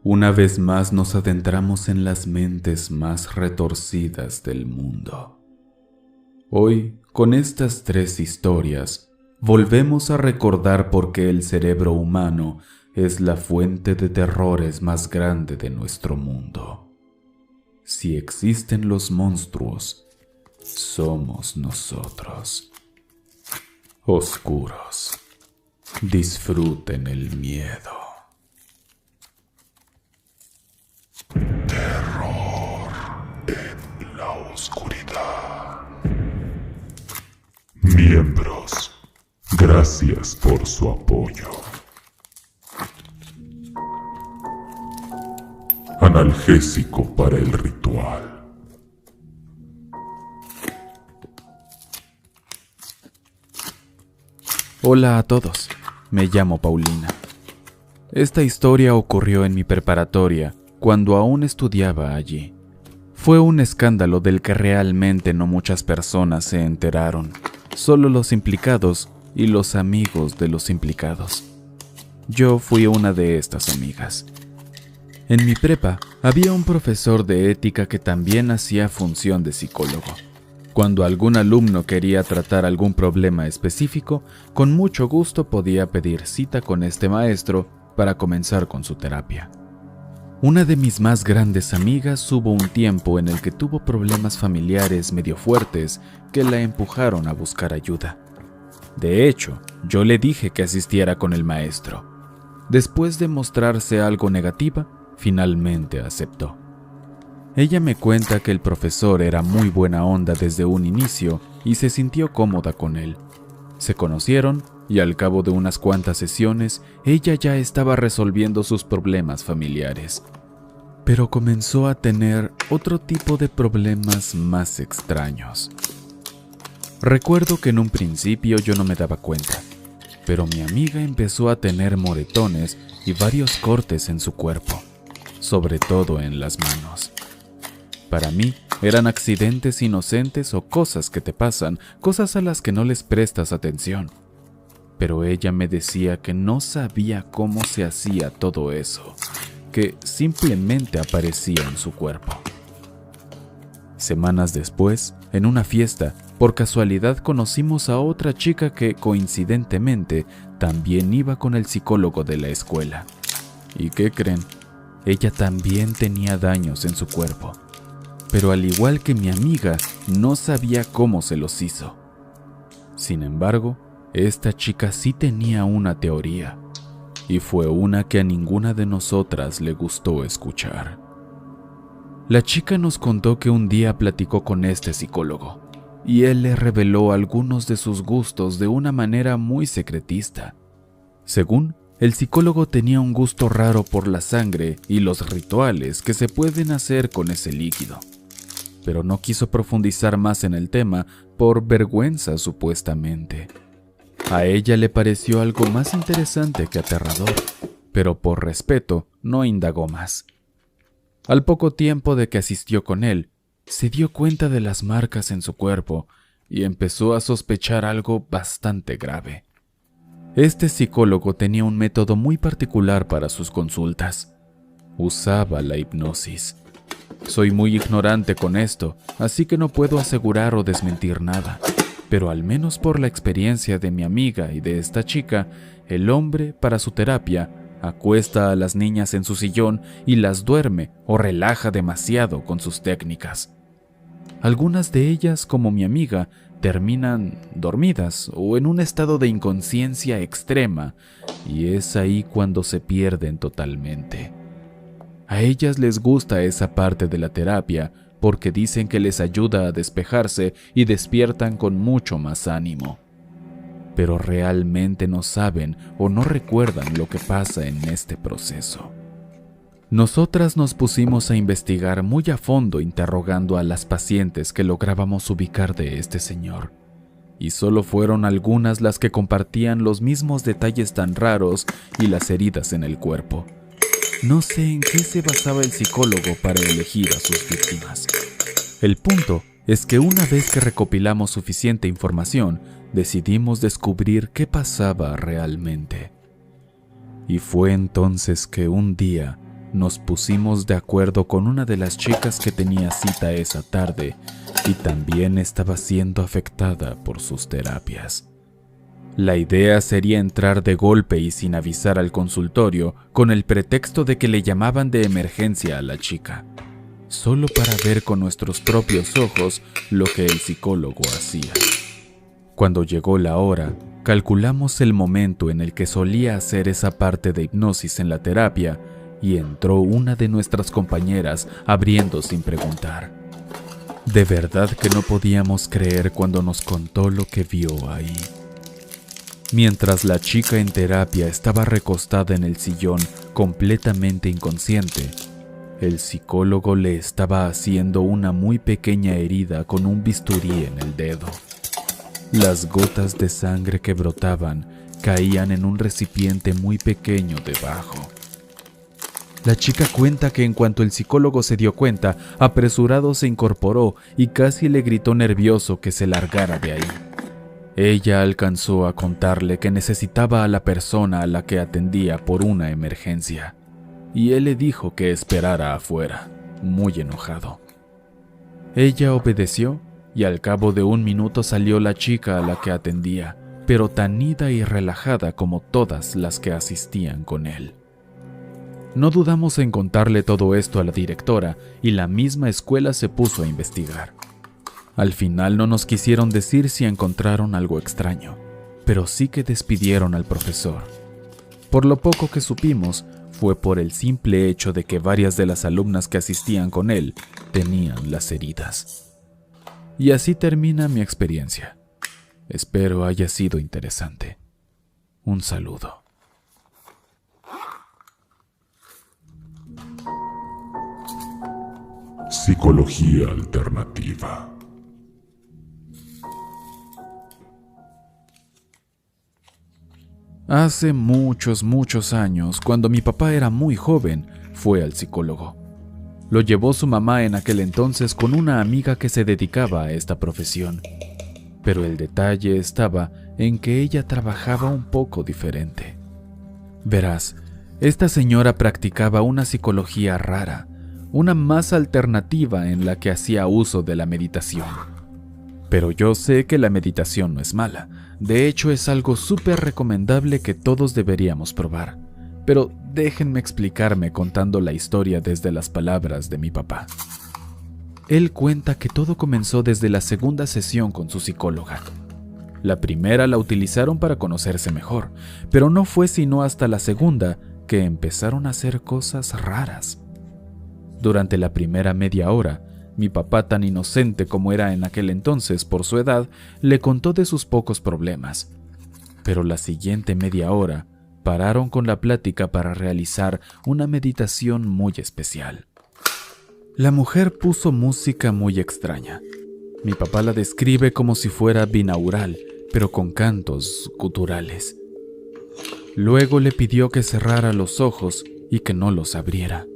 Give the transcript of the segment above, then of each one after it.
Una vez más nos adentramos en las mentes más retorcidas del mundo. Hoy, con estas 3 historias, volvemos a recordar por qué el cerebro humano es la fuente de terrores más grande de nuestro mundo. Si existen los monstruos, somos nosotros. Oscuros, disfruten el miedo. La oscuridad. Miembros, gracias por su apoyo. Analgésico para el ritual. Hola a todos, me llamo Paulina. Esta historia ocurrió en mi preparatoria cuando aún estudiaba allí. Fue un escándalo del que realmente no muchas personas se enteraron, solo los implicados y los amigos de los implicados. Yo fui una de estas amigas. En mi prepa había un profesor de ética que también hacía función de psicólogo. Cuando algún alumno quería tratar algún problema específico, con mucho gusto podía pedir cita con este maestro para comenzar con su terapia. Una de mis más grandes amigas hubo un tiempo en el que tuvo problemas familiares medio fuertes que la empujaron a buscar ayuda. De hecho, yo le dije que asistiera con el maestro. Después de mostrarse algo negativa, finalmente aceptó. Ella me cuenta que el profesor era muy buena onda desde un inicio y se sintió cómoda con él. Se conocieron y al cabo de unas cuantas sesiones, ella ya estaba resolviendo sus problemas familiares. Pero comenzó a tener otro tipo de problemas más extraños. Recuerdo que en un principio yo no me daba cuenta, pero mi amiga empezó a tener moretones y varios cortes en su cuerpo, sobre todo en las manos. Para mí, eran accidentes inocentes o cosas que te pasan, cosas a las que no les prestas atención. Pero ella me decía que no sabía cómo se hacía todo eso, que simplemente aparecía en su cuerpo. Semanas después, en una fiesta, por casualidad conocimos a otra chica que, coincidentemente, también iba con el psicólogo de la escuela. ¿Y qué creen? Ella también tenía daños en su cuerpo. Pero al igual que mi amiga, no sabía cómo se los hizo. Sin embargo, esta chica sí tenía una teoría, y fue una que a ninguna de nosotras le gustó escuchar. La chica nos contó que un día platicó con este psicólogo, y él le reveló algunos de sus gustos de una manera muy secretista. Según, el psicólogo tenía un gusto raro por la sangre y los rituales que se pueden hacer con ese líquido, pero no quiso profundizar más en el tema por vergüenza supuestamente. A ella le pareció algo más interesante que aterrador, pero por respeto no indagó más. Al poco tiempo de que asistió con él, se dio cuenta de las marcas en su cuerpo y empezó a sospechar algo bastante grave. Este psicólogo tenía un método muy particular para sus consultas. Usaba la hipnosis. Soy muy ignorante con esto, así que no puedo asegurar o desmentir nada. Pero al menos por la experiencia de mi amiga y de esta chica, el hombre, para su terapia, acuesta a las niñas en su sillón y las duerme o relaja demasiado con sus técnicas. Algunas de ellas, como mi amiga, terminan dormidas o en un estado de inconsciencia extrema, y es ahí cuando se pierden totalmente. A ellas les gusta esa parte de la terapia porque dicen que les ayuda a despejarse y despiertan con mucho más ánimo. Pero realmente no saben o no recuerdan lo que pasa en este proceso. Nosotras nos pusimos a investigar muy a fondo interrogando a las pacientes que lográbamos ubicar de este señor. Y solo fueron algunas las que compartían los mismos detalles tan raros y las heridas en el cuerpo. No sé en qué se basaba el psicólogo para elegir a sus víctimas. El punto es que una vez que recopilamos suficiente información, decidimos descubrir qué pasaba realmente. Y fue entonces que un día nos pusimos de acuerdo con una de las chicas que tenía cita esa tarde y también estaba siendo afectada por sus terapias. La idea sería entrar de golpe y sin avisar al consultorio con el pretexto de que le llamaban de emergencia a la chica, solo para ver con nuestros propios ojos lo que el psicólogo hacía. Cuando llegó la hora, calculamos el momento en el que solía hacer esa parte de hipnosis en la terapia y entró una de nuestras compañeras abriendo sin preguntar. De verdad que no podíamos creer cuando nos contó lo que vio ahí. Mientras la chica en terapia estaba recostada en el sillón completamente inconsciente, el psicólogo le estaba haciendo una muy pequeña herida con un bisturí en el dedo. Las gotas de sangre que brotaban caían en un recipiente muy pequeño debajo. La chica cuenta que en cuanto el psicólogo se dio cuenta, apresurado se incorporó y casi le gritó nervioso que se largara de ahí. Ella alcanzó a contarle que necesitaba a la persona a la que atendía por una emergencia, y él le dijo que esperara afuera, muy enojado. Ella obedeció y al cabo de 1 minuto salió la chica a la que atendía, pero tan ida y relajada como todas las que asistían con él. No dudamos en contarle todo esto a la directora y la misma escuela se puso a investigar. Al final no nos quisieron decir si encontraron algo extraño, pero sí que despidieron al profesor. Por lo poco que supimos, fue por el simple hecho de que varias de las alumnas que asistían con él tenían las heridas. Y así termina mi experiencia. Espero haya sido interesante. Un saludo. Psicología alternativa. Hace muchos años, cuando mi papá era muy joven, fue al psicólogo. Lo llevó su mamá en aquel entonces con una amiga que se dedicaba a esta profesión. Pero el detalle estaba en que ella trabajaba un poco diferente. Verás, esta señora practicaba una psicología rara, una más alternativa en la que hacía uso de la meditación. Pero yo sé que la meditación no es mala. De hecho, es algo súper recomendable que todos deberíamos probar. Pero déjenme explicarme contando la historia desde las palabras de mi papá. Él cuenta que todo comenzó desde la segunda sesión con su psicóloga. La primera la utilizaron para conocerse mejor, pero no fue sino hasta la segunda que empezaron a hacer cosas raras. Durante la primera media hora, mi papá, tan inocente como era en aquel entonces por su edad, le contó de sus pocos problemas. Pero la siguiente media hora, pararon con la plática para realizar una meditación muy especial. La mujer puso música muy extraña. Mi papá la describe como si fuera binaural, pero con cantos guturales. Luego le pidió que cerrara los ojos y que no los abriera.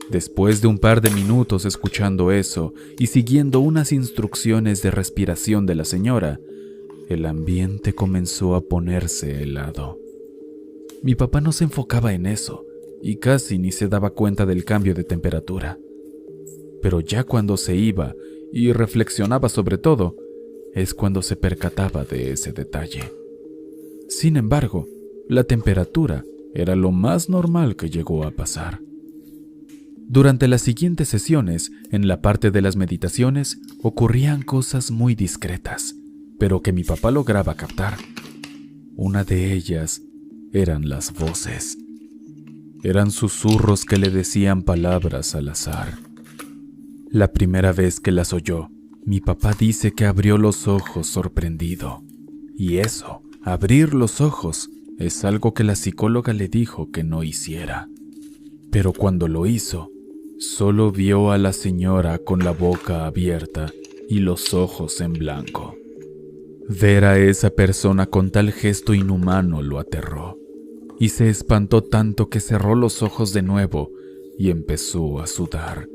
Después de un par de minutos escuchando eso y siguiendo unas instrucciones de respiración de la señora, el ambiente comenzó a ponerse helado. Mi papá no se enfocaba en eso y casi ni se daba cuenta del cambio de temperatura. Pero ya cuando se iba y reflexionaba sobre todo, es cuando se percataba de ese detalle. Sin embargo, la temperatura era lo más normal que llegó a pasar. Durante las siguientes sesiones, en la parte de las meditaciones, ocurrían cosas muy discretas, pero que mi papá lograba captar. Una de ellas eran las voces. Eran susurros que le decían palabras al azar. La primera vez que las oyó, mi papá dice que abrió los ojos sorprendido. Y eso, abrir los ojos, es algo que la psicóloga le dijo que no hiciera. Pero cuando lo hizo, solo vio a la señora con la boca abierta y los ojos en blanco. Ver a esa persona con tal gesto inhumano lo aterró, y se espantó tanto que cerró los ojos de nuevo y empezó a sudar.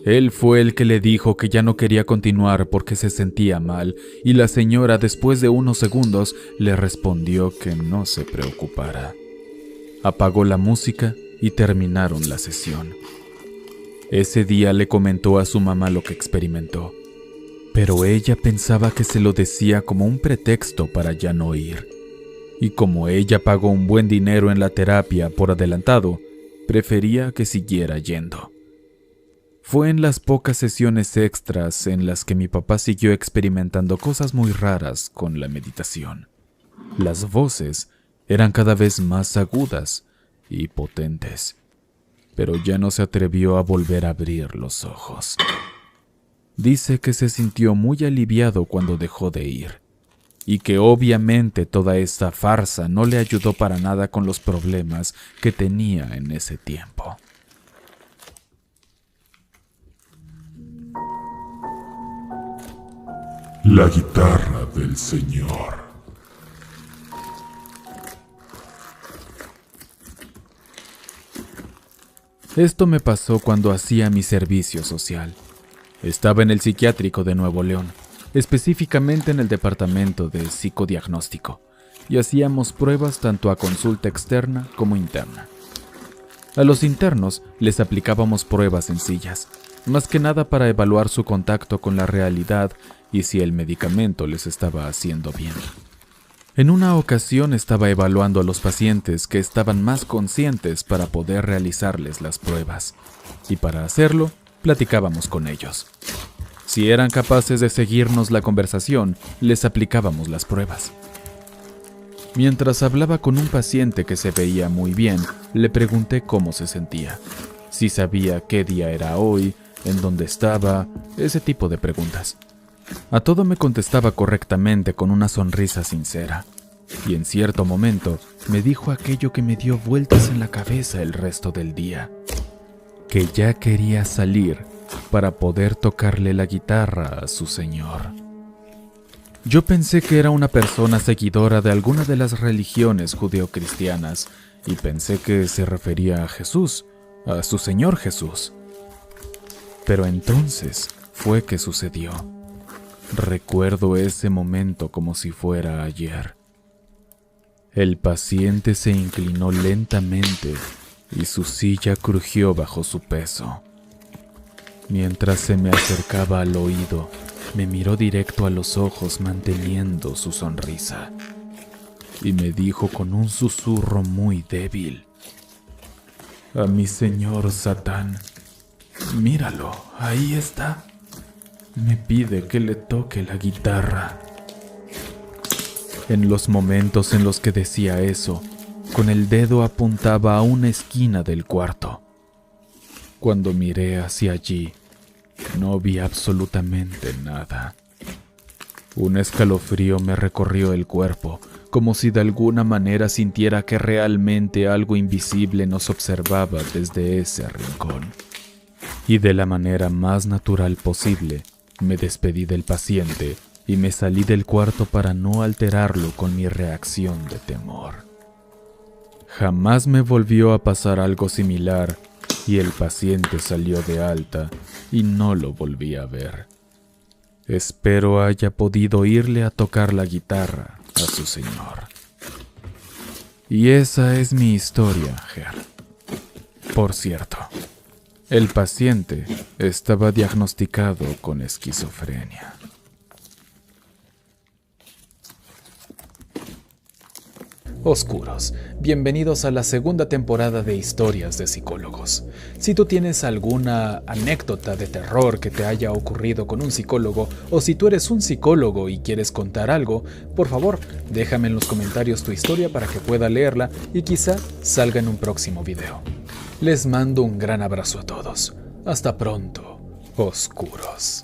Él fue el que le dijo que ya no quería continuar porque se sentía mal, y la señora, después de unos segundos, le respondió que no se preocupara. Apagó la música y terminaron la sesión. Ese día le comentó a su mamá lo que experimentó, pero ella pensaba que se lo decía como un pretexto para ya no ir. Y como ella pagó un buen dinero en la terapia por adelantado, prefería que siguiera yendo. Fue en las pocas sesiones extras en las que mi papá siguió experimentando cosas muy raras con la meditación. Las voces eran cada vez más agudas y potentes, pero ya no se atrevió a volver a abrir los ojos. Dice que se sintió muy aliviado cuando dejó de ir, y que obviamente toda esta farsa no le ayudó para nada con los problemas que tenía en ese tiempo. La guitarra del Señor. Esto me pasó cuando hacía mi servicio social. Estaba en el psiquiátrico de Nuevo León, específicamente en el departamento de psicodiagnóstico, y hacíamos pruebas tanto a consulta externa como interna. A los internos les aplicábamos pruebas sencillas, más que nada para evaluar su contacto con la realidad y si el medicamento les estaba haciendo bien. En una ocasión estaba evaluando a los pacientes que estaban más conscientes para poder realizarles las pruebas, y para hacerlo, platicábamos con ellos. Si eran capaces de seguirnos la conversación, les aplicábamos las pruebas. Mientras hablaba con un paciente que se veía muy bien, le pregunté cómo se sentía, si sabía qué día era hoy, en dónde estaba, ese tipo de preguntas. A todo me contestaba correctamente con una sonrisa sincera, y en cierto momento me dijo aquello que me dio vueltas en la cabeza el resto del día, que ya quería salir para poder tocarle la guitarra a su señor. Yo pensé que era una persona seguidora de alguna de las religiones judeocristianas y pensé que se refería a Jesús, a su Señor Jesús. Pero entonces fue que sucedió. Recuerdo ese momento como si fuera ayer. El paciente se inclinó lentamente y su silla crujió bajo su peso. Mientras se me acercaba al oído, me miró directo a los ojos manteniendo su sonrisa y me dijo con un susurro muy débil: «A mi señor Satán, míralo, ahí está. Me pide que le toque la guitarra». En los momentos en los que decía eso, con el dedo apuntaba a una esquina del cuarto. Cuando miré hacia allí, no vi absolutamente nada. Un escalofrío me recorrió el cuerpo, como si de alguna manera sintiera que realmente algo invisible nos observaba desde ese rincón. Y de la manera más natural posible, me despedí del paciente y me salí del cuarto para no alterarlo con mi reacción de temor. Jamás me volvió a pasar algo similar y el paciente salió de alta y no lo volví a ver. Espero haya podido irle a tocar la guitarra a su señor. Y esa es mi historia, Ger. Por cierto, el paciente estaba diagnosticado con esquizofrenia. Oscuros, bienvenidos a la segunda temporada de Historias de Psicólogos. Si tú tienes alguna anécdota de terror que te haya ocurrido con un psicólogo, o si tú eres un psicólogo y quieres contar algo, por favor, déjame en los comentarios tu historia para que pueda leerla y quizá salga en un próximo video. Les mando un gran abrazo a todos. Hasta pronto, oscuros.